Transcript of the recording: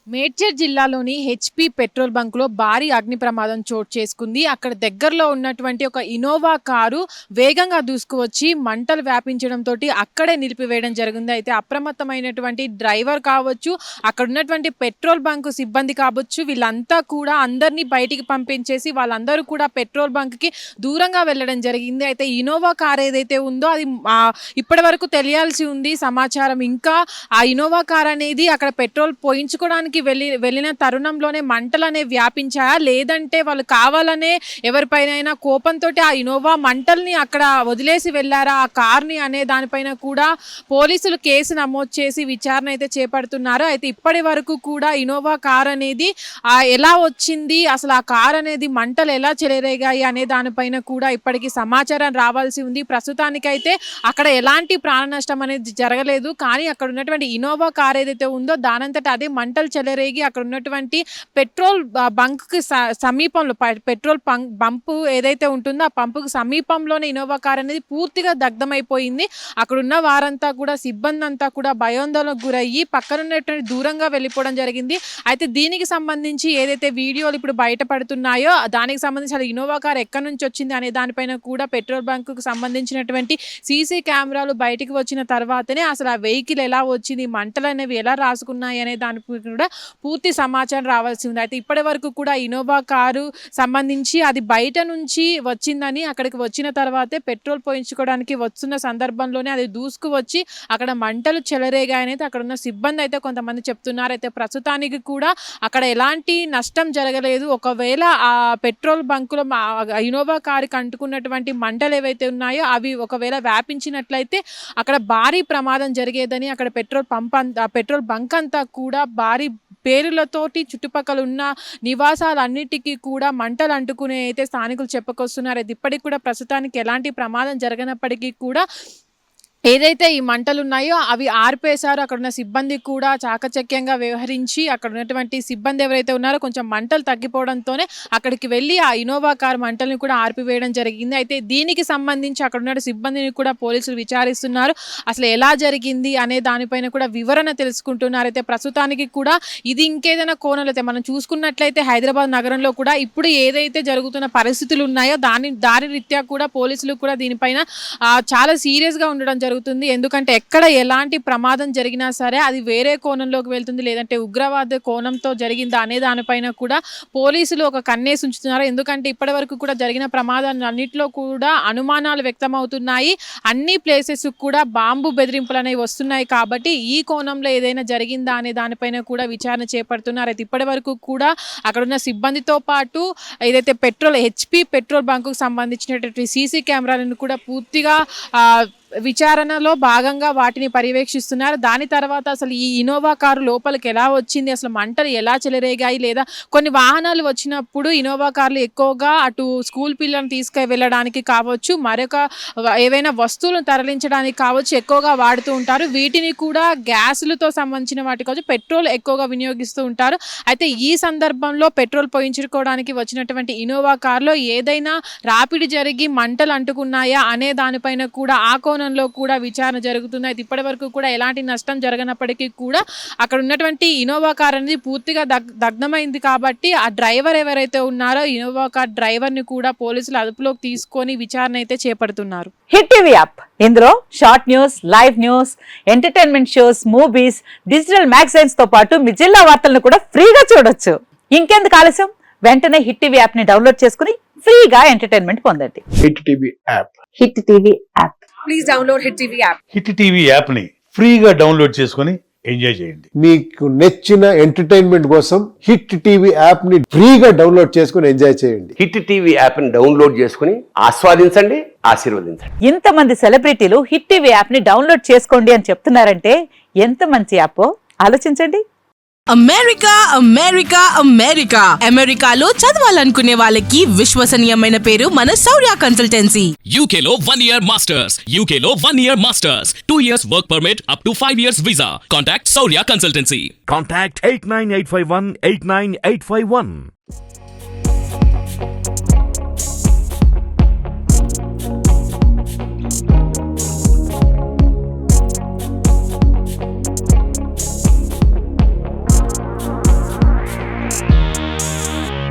మేడ్చల్ జిల్లాలోని HP petrol బంక్లో భారీ అగ్ని ప్రమాదం చోటు చేసుకుంది. అక్కడ దగ్గరలో ఉన్నటువంటి ఒక ఇన్నోవా కారు వేగంగా దూసుకువచ్చి మంటలు వ్యాపించడంతో అక్కడే నిలిపివేయడం జరిగింది. అయితే అప్రమత్తమైనటువంటి డ్రైవర్ కావచ్చు, అక్కడ ఉన్నటువంటి పెట్రోల్ బంక్ సిబ్బంది కావచ్చు, వీళ్ళంతా కూడా అందరినీ బయటికి పంపించేసి వాళ్ళందరూ కూడా పెట్రోల్ బంక్కి దూరంగా వెళ్ళడం జరిగింది. అయితే ఇన్నోవా కార్ ఏదైతే ఉందో అది ఇప్పటి వరకు తెలియాల్సి ఉంది సమాచారం. ఇంకా ఆ ఇన్నోవా కార్ అనేది అక్కడ పెట్రోల్ పోయించుకోవడానికి వెళ్ళిన తరుణంలోనే మంటలు అనేవి వ్యాపించాయా, లేదంటే వాళ్ళు కావాలనే ఎవరిపైన కోపంతో ఆ ఇన్నోవా మంటల్ని అక్కడ వదిలేసి వెళ్ళారా ఆ కార్ని అనే దానిపైన కూడా పోలీసులు కేసు నమోదు చేసి విచారణ అయితే చేపడుతున్నారు. అయితే ఇప్పటి వరకు కూడా ఇన్నోవా కార్ అనేది ఎలా వచ్చింది, అసలు ఆ కార్ అనేది మంటలు ఎలా చెలరేగాయి అనే దానిపైన కూడా ఇప్పటికీ సమాచారం రావాల్సి ఉంది. ప్రస్తుతానికైతే అక్కడ ఎలాంటి ప్రాణ నష్టం అనేది జరగలేదు. కానీ అక్కడ ఉన్నటువంటి ఇన్నోవా కార్ ఏదైతే ఉందో దానంతట అదే మంటలు చెలరేగి అక్కడ ఉన్నటువంటి పెట్రోల్ బంక్కి సమీపంలో పెట్రోల్ పంపు ఏదైతే ఉంటుందో ఆ పంపుకు సమీపంలోనే ఇన్నోవా కార్ అనేది పూర్తిగా దగ్ధమైపోయింది. అక్కడ ఉన్న వారంతా కూడా సిబ్బంది అంతా కూడా భయాందోళనకు గురయ్యి పక్కనున్నటువంటి దూరంగా వెళ్ళిపోవడం జరిగింది. అయితే దీనికి సంబంధించి ఏదైతే వీడియోలు ఇప్పుడు బయటపడుతున్నాయో దానికి సంబంధించి అది ఇన్నోవా కార్ ఎక్కడి నుంచి వచ్చింది అనే దానిపైన కూడా పెట్రోల్ బంక్కు సంబంధించినటువంటి సీసీ కెమెరాలు బయటికి వచ్చిన తర్వాతనే అసలు ఆ వెహికల్ ఎలా వచ్చింది, మంటలు అనేవి ఎలా రాసుకున్నాయి అనే దానిపై కూడా పూర్తి సమాచారం రావాల్సి ఉంది. అయితే ఇప్పటి వరకు కూడా ఇన్నోవా కారు సంబంధించి అది బయట నుంచి వచ్చిందని, అక్కడికి వచ్చిన తర్వాతే పెట్రోల్ పోయించుకోవడానికి వస్తున్న సందర్భంలోనే అది దూసుకు వచ్చి అక్కడ మంటలు చెలరేగాయని అక్కడ ఉన్న సిబ్బంది అయితే కొంతమంది చెప్తున్నారు. అయితే ప్రస్తుతానికి కూడా అక్కడ ఎలాంటి నష్టం జరగలేదు. ఒకవేళ ఆ పెట్రోల్ బంకులో ఇన్నోవా కారుకి అంటుకున్నటువంటి మంటలు ఏవైతే ఉన్నాయో అవి ఒకవేళ వ్యాపించినట్లయితే అక్కడ భారీ ప్రమాదం జరిగేదని అక్కడ పెట్రోల్ బంక్ అంతా కూడా భారీ పేరులతోటి చుట్టుపక్కల ఉన్న నివాసాలన్నిటికీ కూడా మంటలు అంటుకునే అయితే స్థానికులు చెప్పుకొస్తున్నారు. అయితే ఇప్పటికి కూడా ప్రస్తుతానికి ఎలాంటి ప్రమాదం జరగనప్పటికీ కూడా ఏదైతే ఈ మంటలు ఉన్నాయో అవి ఆర్పేశారు. అక్కడ ఉన్న సిబ్బంది కూడా చాకచక్యంగా వ్యవహరించి అక్కడ ఉన్నటువంటి సిబ్బంది ఎవరైతే ఉన్నారో కొంచెం మంటలు తగ్గిపోవడంతోనే అక్కడికి వెళ్ళి ఆ ఇన్నోవా కార్ మంటల్ని కూడా ఆర్పివేయడం జరిగింది. అయితే దీనికి సంబంధించి అక్కడ ఉన్న సిబ్బందిని కూడా పోలీసులు విచారిస్తున్నారు. అసలు ఎలా జరిగింది అనే దానిపైన కూడా వివరణ తెలుసుకుంటున్నారు. అయితే ప్రస్తుతానికి కూడా ఇది ఇంకేదైనా కోణాలు అయితే మనం చూసుకున్నట్లయితే హైదరాబాద్ నగరంలో కూడా ఇప్పుడు ఏదైతే జరుగుతున్న పరిస్థితులు ఉన్నాయో దాని రీత్యా కూడా పోలీసులు కూడా దీనిపైన చాలా సీరియస్గా ఉండడం జరుగుతుంది. ఎందుకంటే ఎక్కడ ఎలాంటి ప్రమాదం జరిగినా సరే అది వేరే కోణంలోకి వెళ్తుంది, లేదంటే ఉగ్రవాద కోణంతో జరిగిందా అనే దానిపైన కూడా పోలీసులు ఒక కన్నేసి ఉంచుతున్నారు. ఎందుకంటే ఇప్పటి వరకు కూడా జరిగిన ప్రమాదాన్ని అన్నింటిలో కూడా అనుమానాలు వ్యక్తమవుతున్నాయి. అన్ని ప్లేసెస్ కూడా బాంబు బెదిరింపులు అనేవి వస్తున్నాయి. కాబట్టి ఈ కోణంలో ఏదైనా జరిగిందా అనే దానిపైన కూడా విచారణ చేపడుతున్నారు. అయితే ఇప్పటి వరకు కూడా అక్కడ ఉన్న సిబ్బందితో పాటు ఏదైతే హెచ్పీ పెట్రోల్ బంకుకు సంబంధించినటువంటి సీసీ కెమెరాలను కూడా పూర్తిగా విచారణలో భాగంగా వాటిని పర్యవేక్షిస్తున్నారు. దాని తర్వాత అసలు ఈ ఇన్నోవా కారు లోపలికి ఎలా వచ్చింది, అసలు మంటలు ఎలా చెలరేగాయి, లేదా కొన్ని వాహనాలు వచ్చినప్పుడు ఇన్నోవా కార్లు ఎక్కువగా అటు స్కూల్ పిల్లలను తీసుకు వెళ్ళడానికి కావచ్చు, మరొక ఏవైనా వస్తువులను తరలించడానికి కావచ్చు ఎక్కువగా వాడుతూ ఉంటారు. వీటిని కూడా గ్యాసులతో సంబంధించిన వాటి కావచ్చు పెట్రోల్ ఎక్కువగా వినియోగిస్తూ ఉంటారు. అయితే ఈ సందర్భంలో పెట్రోల్ పోయించుకోవడానికి వచ్చినటువంటి ఇన్నోవా కార్లో ఏదైనా రాపిడి జరిగి మంటలు అంటుకున్నాయా అనే దానిపైన కూడా ఆ కోణంలో కూడా విచారణ జరుగుతుంది. అయితే ఇప్పటి వరకు కూడా ఎలాంటి నష్టం జరగనప్పటికీ కూడా అక్కడ ఉన్నటువంటి ఇన్నోవా కార్ అనేది పూర్తిగా దగ్ధమైంది. కాబట్టి ఆ డ్రైవర్ ఎవరైతే ఉన్నారో ఇన్నోవా కార్ డ్రైవర్ని కూడా పోలీసులు అదుపులోకి తీసుకొని విచారణ అయితే చేపడుతున్నారు. హిట్ టీవీ యాప్ ఇందులో short news, live news, entertainment shows, movies, digital magazines తో పాటు మీ జిల్లా వార్తలను కూడా ఫ్రీగా చూడొచ్చు. ఇంకెందుకు ఆలస్యం, వెంటనే హిట్ టీవీ యాప్ ని డౌన్లోడ్ చేసుకుని ఫ్రీగా ఎంటర్టైన్మెంట్ పొందండి. Hit TV app. Hit TV app. Please download hit TV app. Hit TV app ని ఫ్రీగా డౌన్లోడ్ చేసుకుని ఎంజాయ్ చేయండి. మీకు నచ్చిన ఎంటర్టైన్మెంట్ కోసం హిట్ టీవీ యాప్ ని ఫ్రీగా డౌన్లోడ్ చేసుకుని ఎంజాయ్ చేయండి. హిట్ టీవీ యాప్ ని డౌన్లోడ్ చేసుకుని ఆస్వాదించండి, ఆశీర్వదించండి. ఇంతమంది సెలబ్రిటీలు హిట్ టీవీ యాప్ ని డౌన్లోడ్ చేసుకోండి అని చెప్తున్నారంటే ఎంత మంచి యాప్ ఆలోచించండి. అమెరికా అమెరికా అమెరికా అమెరికాలో చదవాలనుకునే వాళ్ళకి విశ్వసనీయమైన పేరు మన శౌర్య కన్సల్టెన్సీ. UK లో 1 year masters, UK లో 1 year masters, 2 years work permit up to 5 years visa. Contact Saurya Consultancy. Contact 89851 89851.